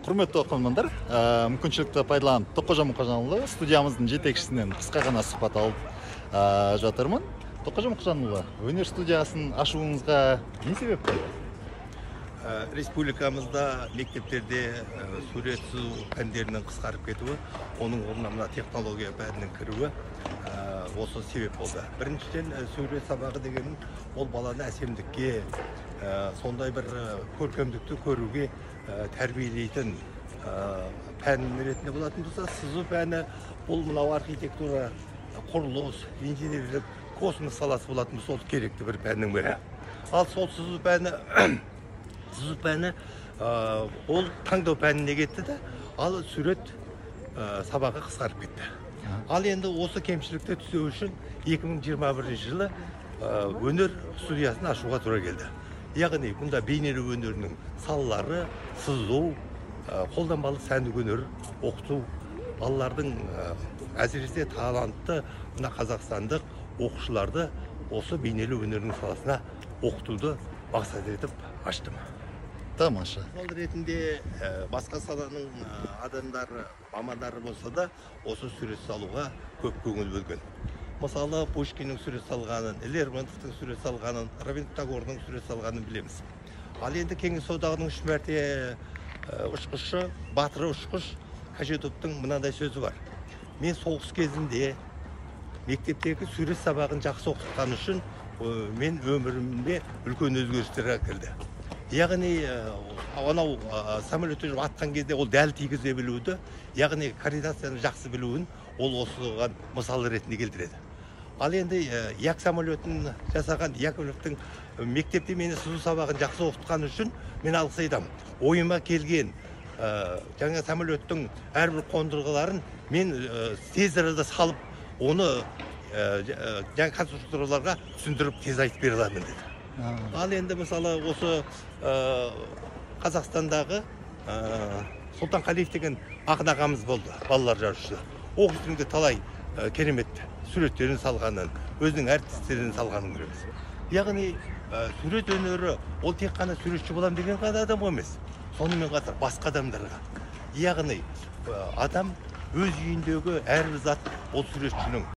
Құрметті оқырмандар, мүмкіншілікті пайдаланып Тоққожа Мұқажанұлы студиямыздың жетекшісінен қысқа ғана сұхбат алып жатырмын. Тоққожа Мұқажанұлы, өнер студиясын ашуыңызға не себеп болды? Республикамызда мектептерде сурет сызу пәндерінің қысқарып кетуі, оның орнына мына технология пәнінің кіруі осы себеп болды. Біріншіден сурет сабағы деген ол баланы әсемдікке, сондай бір көркемдікті көруге тәрбиелейтін пән ретінде болатын болса, сызу пәні бұл мынау архитектура, құрылыс, инженерлік, космос саласы болатын болса, ол керекті бір пәннің бірі. Ал сол сызу пәні ол таңдау пәніне кетті де, ал сурет сабағы қысқарып кетті. Ал енді осы кемшілікті түзеу үшін 2021 жылы өнер студиясын ашуға тура келді. Яғни мұнда бейнелеу өнерінің салалары, сызу, қолданбалы сәндік өнер оқыту, балалардың әсіресе талантты мына қазақстандық оқушыларды осы бейнелеу өнерінің саласына оқытуды мақсат етіп аштым. Тамаша. Сол ретінде басқа саланың адамдары, мамандары болса да, осы сурет салуға көп көңіл бөлген. Мысалы, Пушкиннің сурет салғанын, Лермонтовтың сурет салғанын, Равин Тагордың сурет салғанын білеміз. Ал енді Кеңес одағының 3 мәрте ұшқышы, батыры ұшқыш Кожедовтың мынандай сөзі бар. Мен соғыс кезінде мектептегі сурет сабағын жақсы оқытқан үшін мен өмірімде үлкен өзгерістер әкелді. Яғни анау самолетті атқан кезде ол дәл тигізе білуді, яғни координацияны жақсы білуін ол осыған мысал ретінде келтіреді. Ал енді як самолетін жасаған Яковлевтің мектепте мені сызу сабағын жақсы оқытқан үшін мен алғыс айтамын. Ойыма келген жаңа самолеттің әрбір қондырғыларын мен тез арада салып, оны жаңа конструкторларға түсіндіріп тез айтып бере аламын деді. Ал енді мысалы осы Қазақстандағы Сұлтан Қалиев деген ақын ағамыз болды, балалар жарушысы. Ол кісінің де талай керемет суреттерін салғанын, өзінің әртістерін салғанын көреміз. Яғни сурет өнері ол тек қана суретші болам деген ғана адам емес. Сонымен қатар басқа адамдарға. Яғни адам өз үйіндегі әрбір зат ол суретшінің